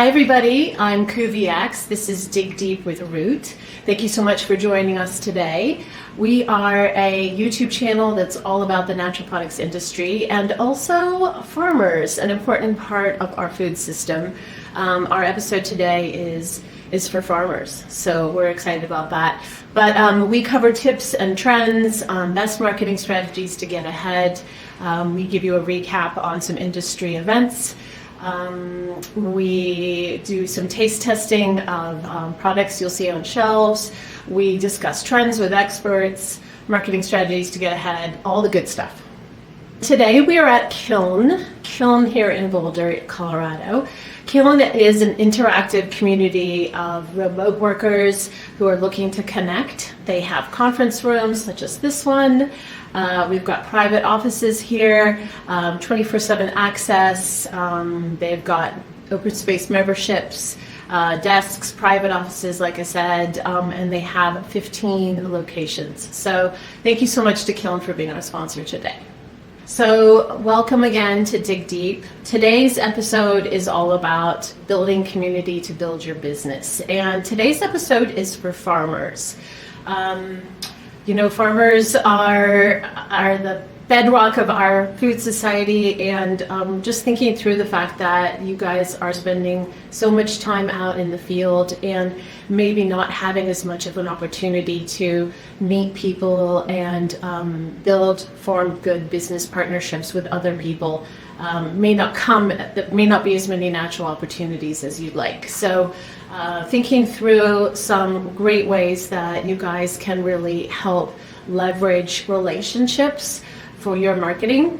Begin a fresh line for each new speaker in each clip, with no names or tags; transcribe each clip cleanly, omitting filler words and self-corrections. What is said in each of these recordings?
Hi everybody, I'm KuviX. This is Dig Deep with Root. Thank you so much for joining us today. We are a YouTube channel that's all about the natural products industry and also farmers, an important part of our food system. Our episode today is for farmers, so we're excited about that. But we cover tips and trends, best marketing strategies to get ahead. We give you a recap on some industry events. We do some taste testing of products you'll see on shelves. We discuss trends with experts, marketing strategies to get ahead, all the good stuff. Today we are at Kiln here in Boulder, Colorado. Kiln is an interactive community of remote workers who are looking to connect. They have conference rooms such as this one. We've got private offices here, 24/7 access. They've got open space memberships, desks, private offices, like I said, and they have 15 locations. So thank you so much to Kiln for being our sponsor today. So welcome again to Dig Deep. Today's episode is all about building community to build your business. And today's episode is for farmers. Farmers are the bedrock of our food society, and just thinking through the fact that you guys are spending so much time out in the field and maybe not having as much of an opportunity to meet people and form good business partnerships with other people. May not be as many natural opportunities as you'd like. So thinking through some great ways that you guys can really help leverage relationships for your marketing.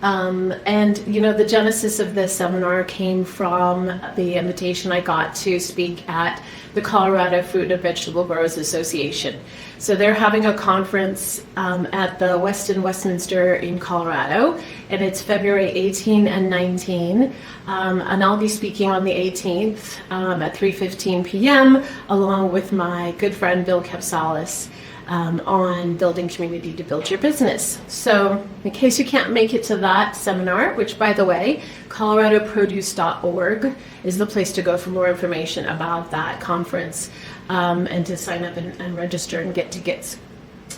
The genesis of this seminar came from the invitation I got to speak at the Colorado Fruit and Vegetable Growers Association. So they're having a conference at the Westinminster in Colorado, and it's February 18 and 19. And I'll be speaking on the 18th at 3:15 p.m. along with my good friend Bill Capsalis. On building community to build your business. So in case you can't make it to that seminar, which by the way, coloradoproduce.org is the place to go for more information about that conference and to sign up and register and get tickets.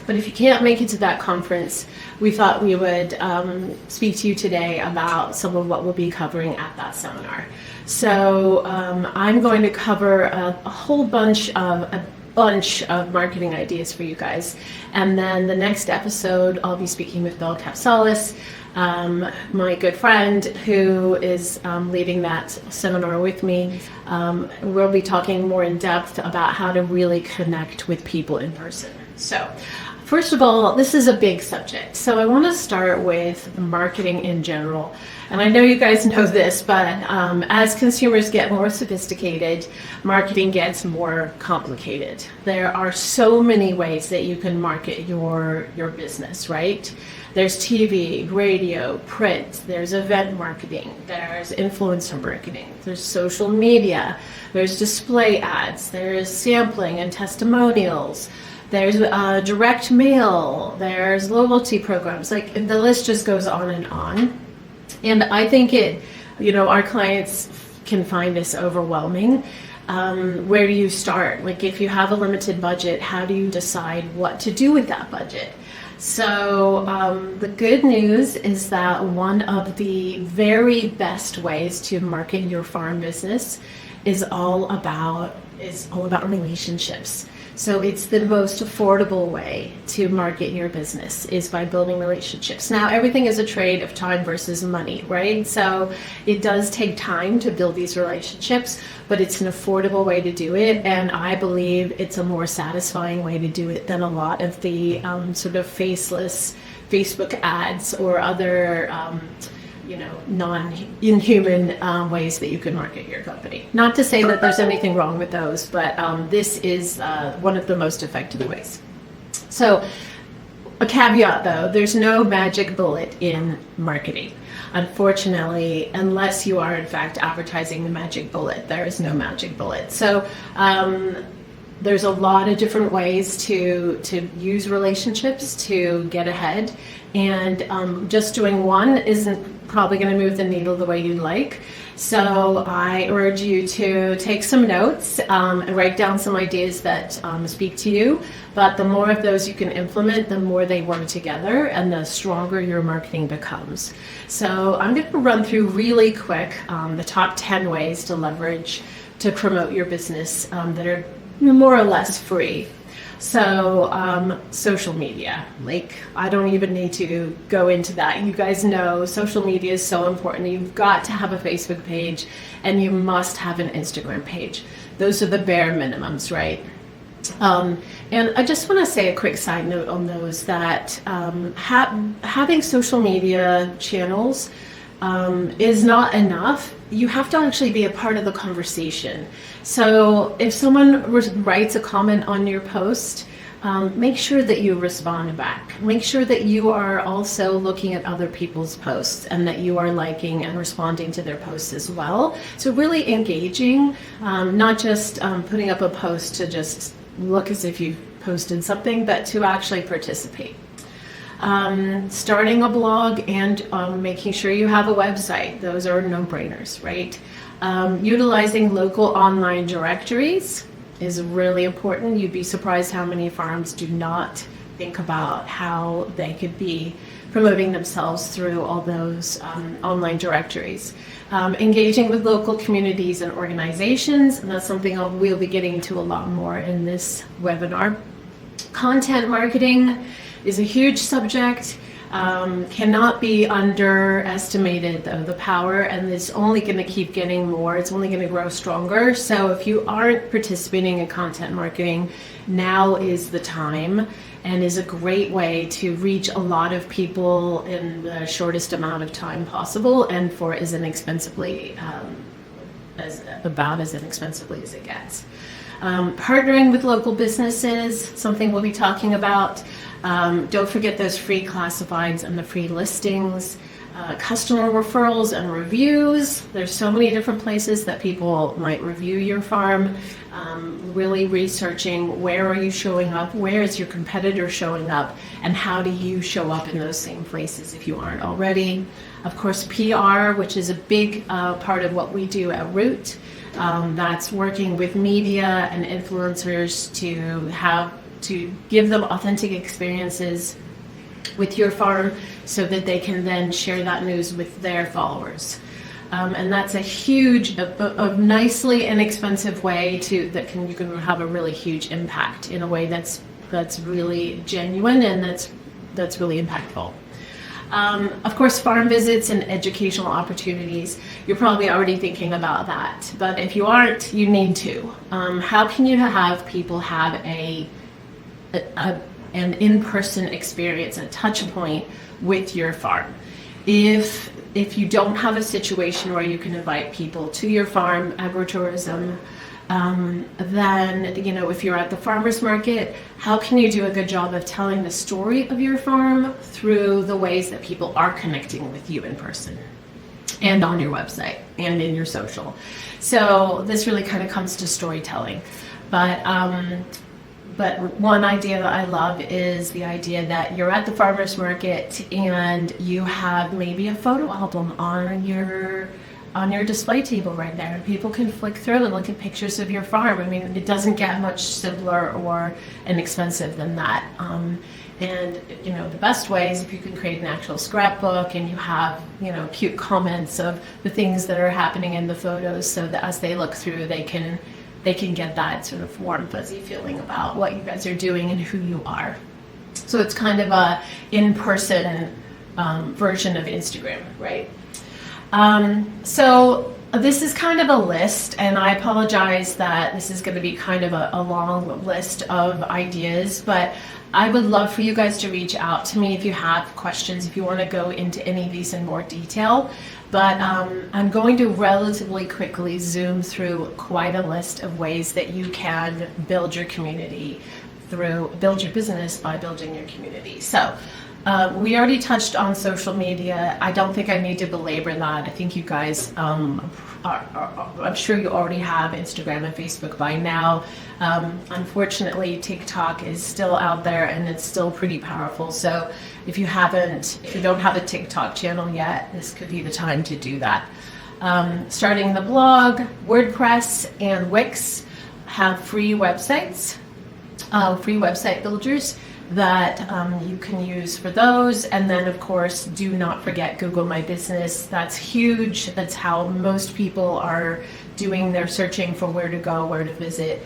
But if you can't make it to that conference, we thought we would speak to you today about some of what we'll be covering at that seminar. So I'm going to cover a whole bunch of marketing ideas for you guys. And then the next episode, I'll be speaking with Bill Capsalis, my good friend who is leading that seminar with me. We'll be talking more in depth about how to really connect with people in person. So first of all, this is a big subject. So I want to start with marketing in general. And I know you guys know this, but as consumers get more sophisticated, marketing gets more complicated. There are so many ways that you can market your business, right? There's TV, radio, print, there's event marketing, there's influencer marketing, there's social media, there's display ads, there's sampling and testimonials. There's direct mail, there's loyalty programs, like the list just goes on and on. And I think our clients can find this overwhelming. Where do you start? Like if you have a limited budget, how do you decide what to do with that budget? So the good news is that one of the very best ways to market your farm business is all about relationships. So it's the most affordable way to market your business is by building relationships. Now, everything is a trade of time versus money, right? So it does take time to build these relationships, but it's an affordable way to do it. And I believe it's a more satisfying way to do it than a lot of the sort of faceless Facebook ads or other non-inhuman ways that you can market your company. Not to say that there's anything wrong with those, but this is one of the most effective ways. So a caveat though, there's no magic bullet in marketing. Unfortunately, unless you are in fact advertising the magic bullet, there is no magic bullet. So there's a lot of different ways to use relationships to get ahead, and just doing one isn't probably going to move the needle the way you'd like. So I urge you to take some notes and write down some ideas that speak to you. But the more of those you can implement, the more they work together and the stronger your marketing becomes. So I'm going to run through really quick the top 10 ways to leverage to promote your business that are more or less free. So social media, like I don't even need to go into that. You guys know social media is so important. You've got to have a Facebook page and you must have an Instagram page. Those are the bare minimums, right? And I just want to say a quick side note on those that having social media channels is not enough. You have to actually be a part of the conversation. So if someone writes a comment on your post, make sure that you respond back. Make sure that you are also looking at other people's posts and that you are liking and responding to their posts as well. So really engaging, not just putting up a post to just look as if you posted something, but to actually participate. Starting a blog and making sure you have a website. Those are no-brainers, right? Utilizing local online directories is really important. You'd be surprised how many farms do not think about how they could be promoting themselves through all those online directories. Engaging with local communities and organizations, and that's something we'll be getting to a lot more in this webinar. Content marketing is a huge subject, cannot be underestimated though, the power, and it's only going to keep getting more, it's only going to grow stronger. So if you aren't participating in content marketing, now is the time, and is a great way to reach a lot of people in the shortest amount of time possible and for as inexpensively, about as inexpensively as it gets. Partnering with local businesses, something we'll be talking about. Don't forget those free classifieds and the free listings. Customer referrals and reviews. There's so many different places that people might review your farm. Really researching where are you showing up, where is your competitor showing up, and how do you show up in those same places if you aren't already. Of course, PR, which is a big part of what we do at Root. That's working with media and influencers to give them authentic experiences with your farm so that they can then share that news with their followers. And that's a huge, a nicely inexpensive way you can have a really huge impact in a way that's really genuine and that's really impactful. Of course, farm visits and educational opportunities. You're probably already thinking about that, but if you aren't, you need to. How can you have people have an in-person experience, a touch point with your farm? If you don't have a situation where you can invite people to your farm, agritourism, then, if you're at the farmer's market, how can you do a good job of telling the story of your farm through the ways that people are connecting with you in person and on your website and in your social? So this really kind of comes to storytelling. But one idea that I love is the idea that you're at the farmer's market and you have maybe a photo album on your display table right there, and people can flick through and look at pictures of your farm. I mean, it doesn't get much simpler or inexpensive than that. And the best way is if you can create an actual scrapbook and you have cute comments of the things that are happening in the photos, so that as they look through, they can get that sort of warm, fuzzy feeling about what you guys are doing and who you are. So it's kind of a in-person version of Instagram, right? So this is kind of a list, and I apologize that this is going to be kind of a long list of ideas, but I would love for you guys to reach out to me if you have questions, if you want to go into any of these in more detail. But I'm going to relatively quickly zoom through quite a list of ways that you can build your business by building your community. So we already touched on social media. I don't think I need to belabor that. I think you guys, I'm sure you already have Instagram and Facebook by now. Unfortunately, TikTok is still out there and it's still pretty powerful. So if you don't have a TikTok channel yet, this could be the time to do that. Starting the blog, WordPress, and Wix have free websites, free website builders that you can use for those. And then, of course, do not forget Google My Business. That's huge. That's how most people are doing their searching for where to go, where to visit.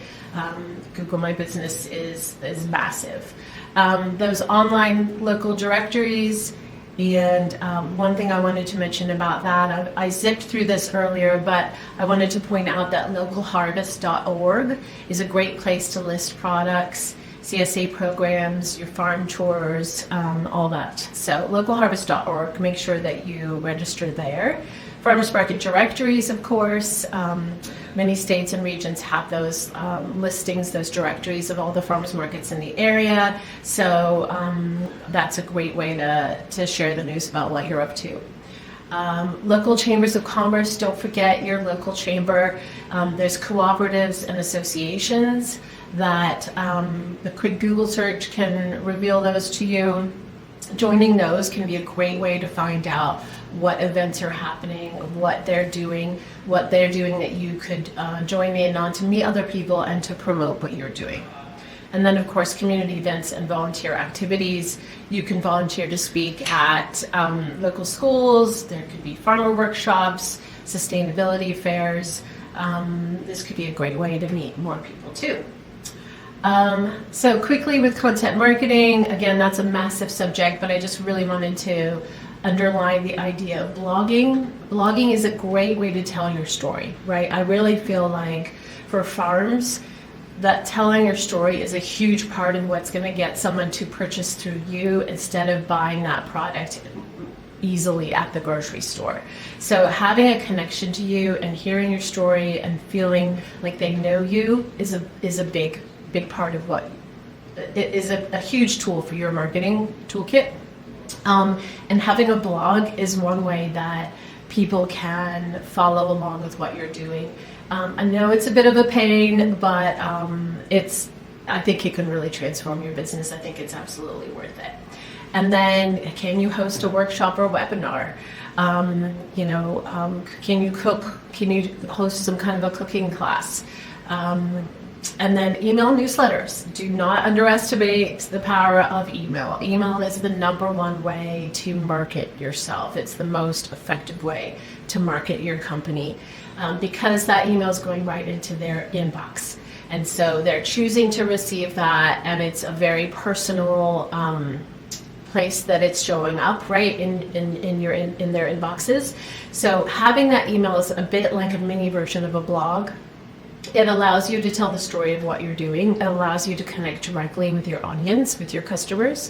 Google My Business is massive. Those online local directories. And one thing I wanted to mention about that, I zipped through this earlier, but I wanted to point out that localharvest.org is a great place to list products, CSA programs, your farm tours, all that. So localharvest.org, make sure that you register there. Farmers market directories, of course. Many states and regions have those listings, those directories of all the farmers markets in the area. So that's a great way to share the news about what you're up to. Local chambers of commerce, don't forget your local chamber. There's cooperatives and associations that the quick Google search can reveal those to you. Joining those can be a great way to find out what events are happening, what they're doing that you could join in on to meet other people and to promote what you're doing. And then, of course, community events and volunteer activities. You can volunteer to speak at local schools. There could be farmer workshops, sustainability fairs. This could be a great way to meet more people too. So quickly with content marketing, again, that's a massive subject, but I just really wanted to underline the idea of blogging. Blogging is a great way to tell your story, right? I really feel like for farms, that telling your story is a huge part of what's going to get someone to purchase through you instead of buying that product easily at the grocery store. So having a connection to you and hearing your story and feeling like they know you is a big part of what it is, a huge tool for your marketing toolkit. And having a blog is one way that people can follow along with what you're doing. I know it's a bit of a pain, but I think it can really transform your business. I think it's absolutely worth it. And then, can you host a workshop or webinar? Can you cook? Can you host some kind of a cooking class? And then email newsletters. Do not underestimate the power of email. Email is the #1 way to market yourself. It's the most effective way to market your company because that email is going right into their inbox. And so they're choosing to receive that, and it's a very personal place that it's showing up, right, in their inboxes. So having that email is a bit like a mini version of a blog. It allows you to tell the story of what you're doing. It allows you to connect directly with your audience, with your customers.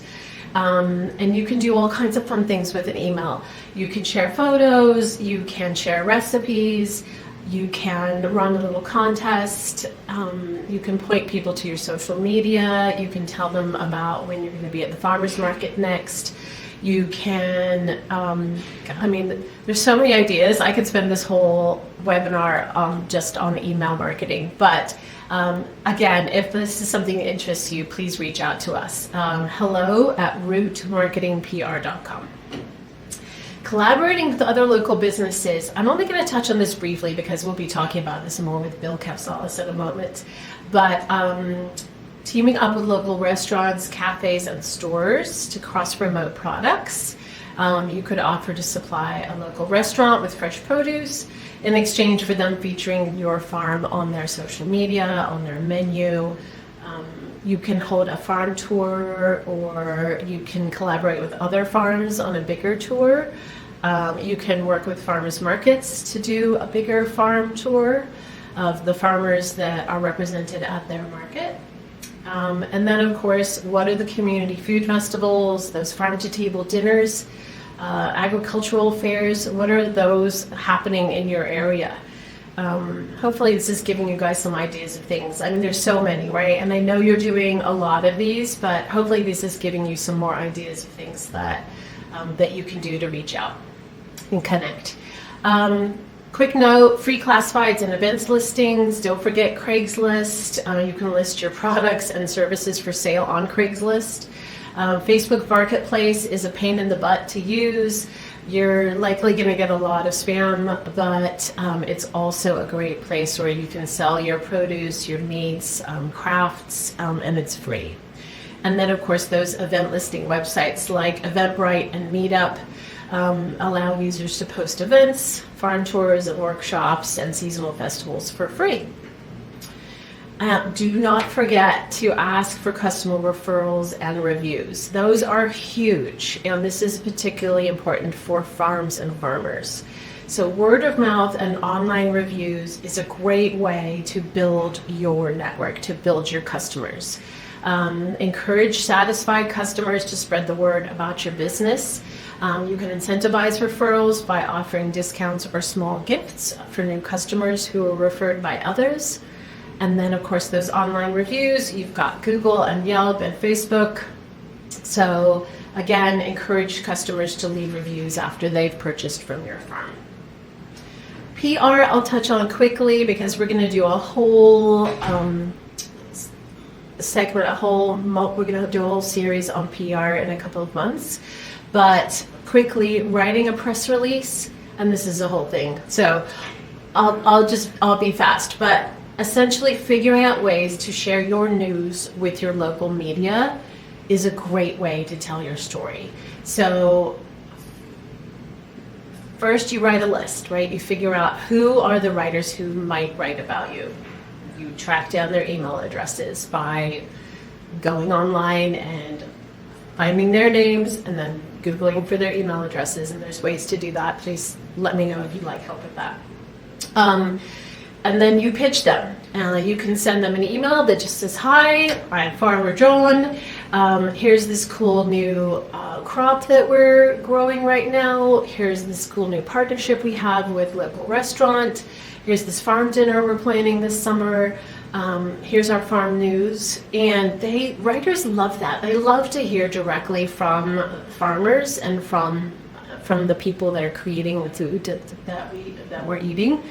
And you can do all kinds of fun things with an email. You can share photos, you can share recipes, you can run a little contest, you can point people to your social media, you can tell them about when you're going to be at the farmer's market next. You can, there's so many ideas. I could spend this whole webinar just on email marketing. But again, if this is something that interests you, please reach out to us. hello@rootmarketingpr.com. Collaborating with other local businesses. I'm only going to touch on this briefly because we'll be talking about this more with Bill Capsalis in a moment. But teaming up with local restaurants, cafes, and stores to cross-promote products. You could offer to supply a local restaurant with fresh produce in exchange for them featuring your farm on their social media, on their menu. You can hold a farm tour, or you can collaborate with other farms on a bigger tour. You can work with farmers markets to do a bigger farm tour of the farmers that are represented at their market. And then, of course, what are the community food festivals, those farm-to-table dinners, agricultural fairs? What are those happening in your area? Hopefully this is giving you guys some ideas of things. I mean, there's so many, right? And I know you're doing a lot of these, but hopefully this is giving you some more ideas of things that you can do to reach out and connect. Quick note, free classifieds and events listings. Don't forget Craigslist. You can list your products and services for sale on Craigslist. Facebook Marketplace is a pain in the butt to use, You're likely going to get a lot of spam, but it's also a great place where you can sell your produce, your meats, crafts, and it's free. And then, of course, those event listing websites like Eventbrite and Meetup allow users to post events, farm tours, and workshops, and seasonal festivals for free. Do not forget to ask for customer referrals and reviews. Those are huge, and this is particularly important for farms and farmers. So word of mouth and online reviews is a great way to build your network, to build your customers. Encourage satisfied customers to spread the word about your business. You can incentivize referrals by offering discounts or small gifts for new customers who are referred by others. And then, of course, those online reviews, you've got Google and Yelp and Facebook. So again, encourage customers to leave reviews after they've purchased from your farm. PR I'll touch on quickly because we're going to do a whole segment, we're going to do a whole series on PR in a couple of months. But quickly, writing a press release, and this is a whole thing. So I'll be fast, but essentially figuring out ways to share your news with your local media is a great way to tell your story. So first you write a list, right? You figure out who are the writers who might write about you. You track down their email addresses by going online and finding their names and then Googling for their email addresses, and there's ways to do that. Please let me know if you'd like help with that. And then you pitch them. You can send them an email that just says, "Hi, I'm Farmer John. Here's this cool new crop that we're growing right now. Here's this cool new partnership we have with local restaurant. Here's this farm dinner we're planning this summer. Here's our farm news." And writers love that. They love to hear directly from farmers and from the people that are creating the food that we're eating.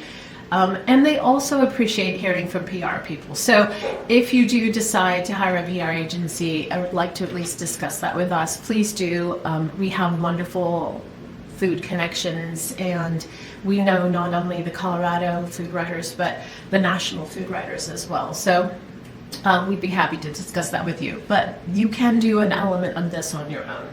And they also appreciate hearing from PR people. So if you do decide to hire a PR agency, I would like to at least discuss that with us. Please do. We have wonderful food connections, and we know not only the Colorado food writers, but the national food writers as well. So we'd be happy to discuss that with you. But you can do an element of this on your own.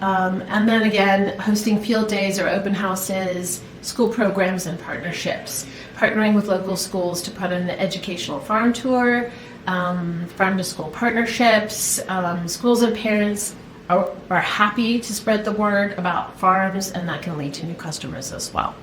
And then again, hosting field days or open houses, school programs and partnerships. Partnering with local schools to put on an educational farm tour, farm to school partnerships. Schools and parents are happy to spread the word about farms, and that can lead to new customers as well.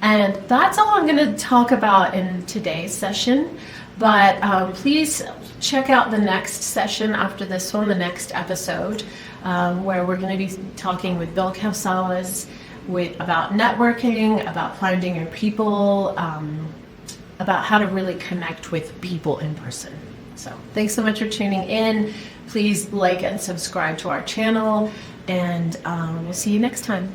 And that's all I'm going to talk about in today's session. But please check out the next session after this one, the next episode, where we're going to be talking with Bill Calsalas about networking, about finding your people, about how to really connect with people in person. So thanks so much for tuning in. Please like and subscribe to our channel, and we'll see you next time.